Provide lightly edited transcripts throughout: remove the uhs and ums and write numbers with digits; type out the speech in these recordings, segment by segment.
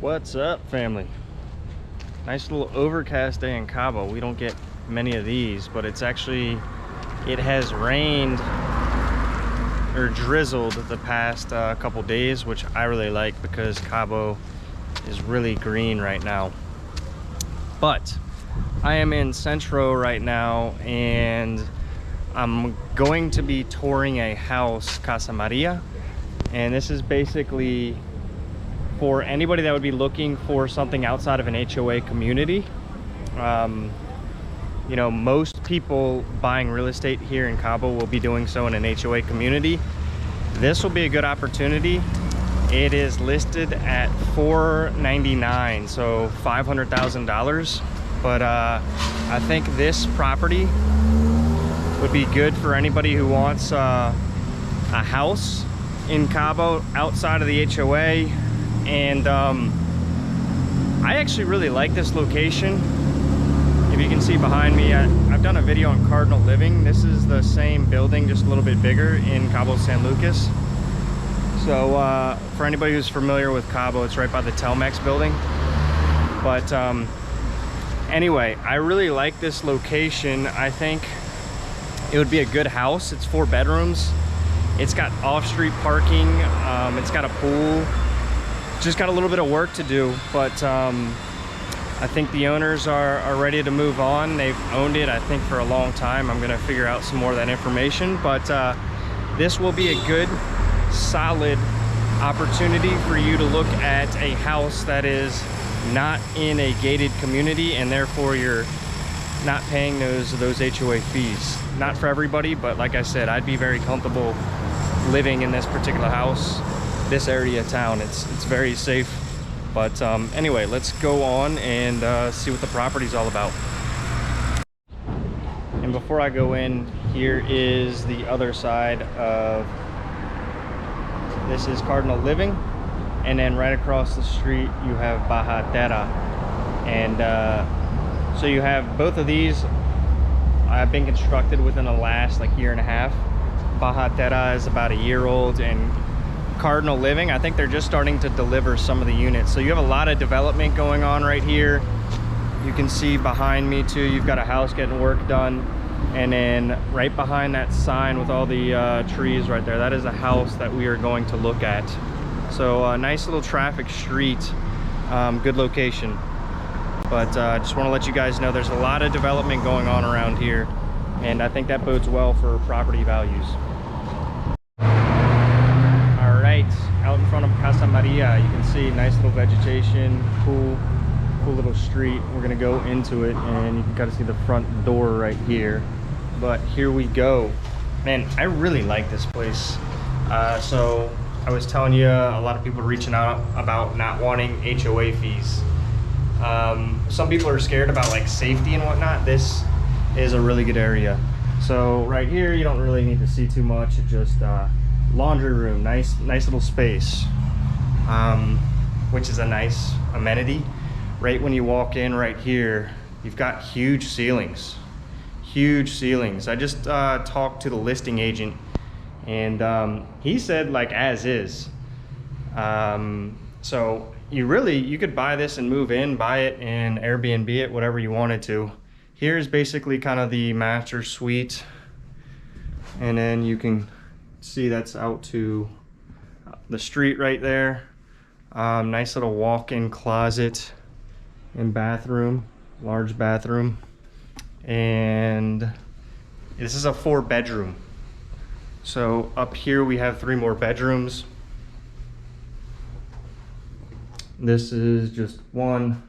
What's up, family? Nice little overcast day in Cabo. We don't get many of these, but it has rained or drizzled the past couple days, which I really like because Cabo is really green right now. But I am in Centro right now, and I'm going to be touring a house, Casa Maria, and this is basically for anybody that would be looking for something outside of an HOA community. You know, most people buying real estate here in Cabo will be doing so in an HOA community. This will be a good opportunity. It is listed at $499, so $500,000. But I think this property would be good for anybody who wants a house in Cabo outside of the HOA. And I actually really like this location. If you can see behind me, I've done a video on Cardinal Living. This is the same building, just a little bit bigger, in Cabo San Lucas. So for anybody who's familiar with Cabo, it's right by the Telmex building. But anyway, I really like this location. I think it would be a good house. It's 4 bedrooms. It's got off-street parking. It's got a pool. Just got a little bit of work to do, but I think the owners are ready to move on. They've owned it, I think, for a long time. I'm gonna figure out some more of that information, but this will be a good, solid opportunity for you to look at a house that is not in a gated community, and therefore you're not paying those HOA fees. Not for everybody, but like I said, I'd be very comfortable living in this particular house, this area of town. It's very safe. But anyway, let's go on and see what the property's all about. And before I go in, here is the other side of this is Cardinal Living, and then right across the street you have Bahadera. And so you have both of these have been constructed within the last year and a half. Bahadera is about a year old, and Cardinal Living, I think they're just starting to deliver some of the units. So you have a lot of development going on right here. You can see behind me too, you've got a house getting work done. And then right behind that sign with all the trees right there, that is a house that we are going to look at. So a nice little traffic street, good location. But I just want to let you guys know there's a lot of development going on around here, and I think that bodes well for property values. Out in front of Casa Maria, you can see nice little vegetation, cool little street. We're gonna go into it, and you can kind of see the front door right here. But here we go. Man, I really like this place. So I was telling you, a lot of people are reaching out about not wanting HOA fees. Some people are scared about safety and whatnot. This is a really good area. So right here, you don't really need to see too much. It just laundry room, nice little space, which is a nice amenity. Right when you walk in right here, you've got huge ceilings. I just talked to the listing agent, and he said as is. So you could buy this and move in, buy it and Airbnb it, whatever you wanted to. Here's basically kind of the master suite, and then you can see that's out to the street right there. Nice little walk-in closet and bathroom, large bathroom. And this is a 4-bedroom. So up here we have 3 more bedrooms. This is just one.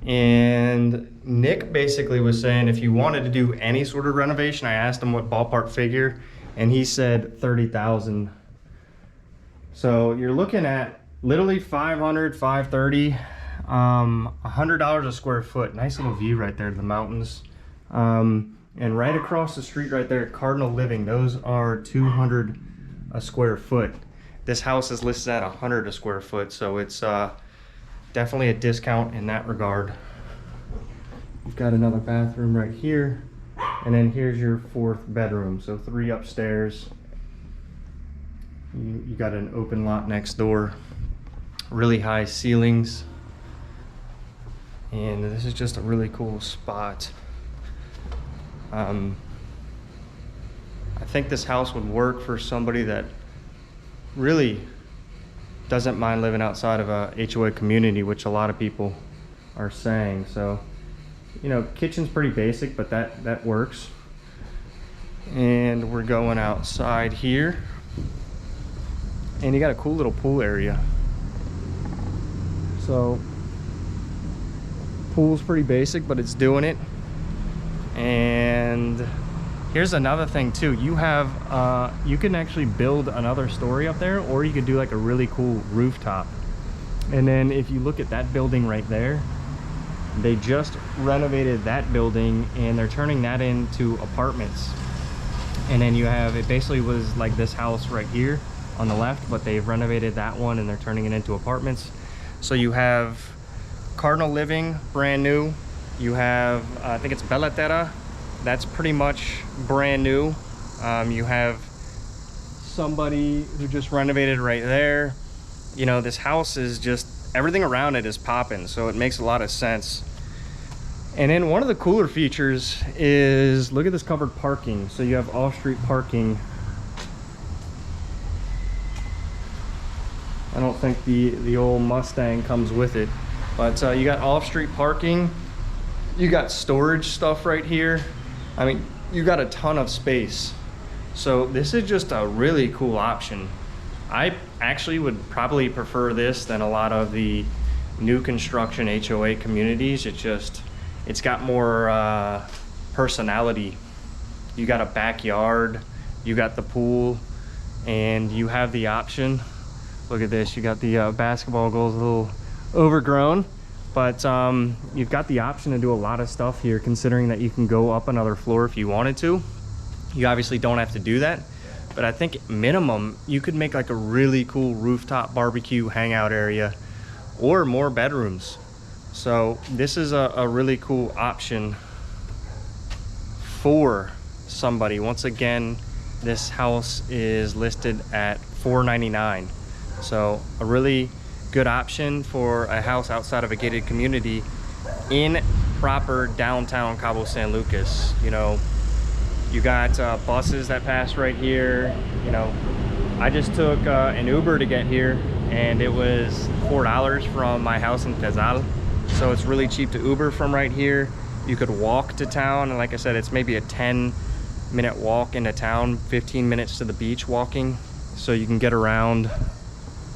And Nick basically was saying if you wanted to do any sort of renovation, I asked him what ballpark figure, and he said 30,000. So you're looking at literally 500, 530, $100 a square foot. Nice little view right there to the mountains. And right across the street right there, Cardinal Living, those are 200 a square foot. This house is listed at 100 a square foot, so it's definitely a discount in that regard. You've got another bathroom right here. And then here's your 4th bedroom. So 3 upstairs. You got an open lot next door. really high ceilings. And this is just a really cool spot. I think this house would work for somebody that really doesn't mind living outside of a HOA community, which a lot of people are saying. So, you know, kitchen's pretty basic, but that works. And we're going outside here. And you got a cool little pool area. So, pool's pretty basic, but it's doing it. And here's another thing too. You have you can actually build another story up there, or you could do like a really cool rooftop. And then if you look at that building right there, they just renovated that building and they're turning that into apartments. And then you have, it basically was like this house right here on the left, but they've renovated that one and they're turning it into apartments. So you have Cardinal Living, brand new. You have, I think it's Bellatera. That's pretty much brand new. You have somebody who just renovated right there. You know, this house is just, everything around it is popping, so it makes a lot of sense. And then one of the cooler features is, look at this covered parking. So you have off-street parking. I don't think the old Mustang comes with it, but you got off-street parking. You got storage stuff right here. I mean, you got a ton of space. So this is just a really cool option. I actually would probably prefer this than a lot of the new construction HOA communities. It's got more personality. You got a backyard, you got the pool, and you have the option. Look at this, you got the basketball goals a little overgrown. But you've got the option to do a lot of stuff here, considering that you can go up another floor if you wanted to. You obviously don't have to do that, but I think minimum you could make like a really cool rooftop barbecue hangout area or more bedrooms. So this is a really cool option for somebody. Once again, this house is listed at $499. So a really good option for a house outside of a gated community in proper downtown Cabo San Lucas. You know, you got buses that pass right here. You know, I just took an Uber to get here, and it was $4 from my house in Tezal. So it's really cheap to Uber from right here. You could walk to town, and like I said, it's maybe a 10-minute walk into town, 15 minutes to the beach walking, so you can get around.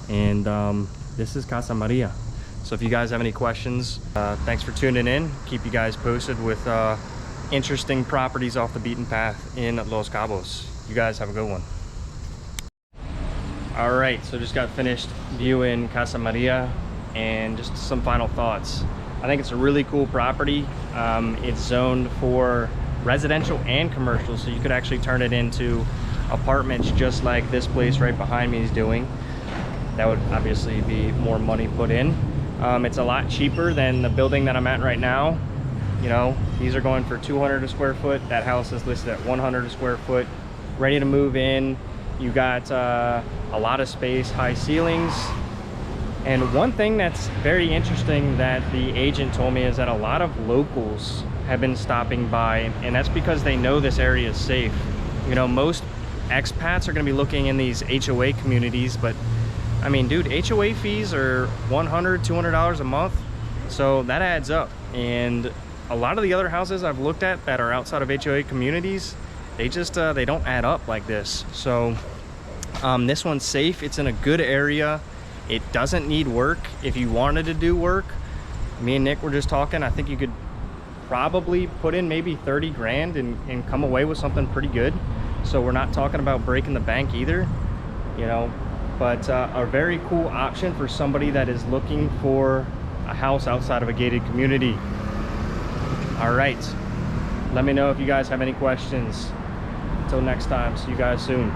And this is Casa Maria. So if you guys have any questions, thanks for tuning in. Keep you guys posted with interesting properties off the beaten path in Los Cabos. You guys have a good one. All right, so just got finished viewing Casa Maria, and just some final thoughts. I think it's a really cool property. It's zoned for residential and commercial, so you could actually turn it into apartments just like this place right behind me is doing. That would obviously be more money put in. It's a lot cheaper than the building that I'm at right now. You know, these are going for 200 a square foot. That house is listed at 100 a square foot. Ready to move in. You got a lot of space, high ceilings. And one thing that's very interesting that the agent told me is that a lot of locals have been stopping by, and that's because they know this area is safe. You know, most expats are gonna be looking in these HOA communities, but I mean, dude, HOA fees are $100, $200 a month. So that adds up. And a lot of the other houses I've looked at that are outside of HOA communities, they just, they don't add up like this. So this one's safe. It's in a good area. It doesn't need work. If you wanted to do work, me and Nick were just talking, I think you could probably put in maybe 30 grand and come away with something pretty good. So we're not talking about breaking the bank either, you know, but a very cool option for somebody that is looking for a house outside of a gated community. All right, let me know if you guys have any questions. Until next time, see you guys soon.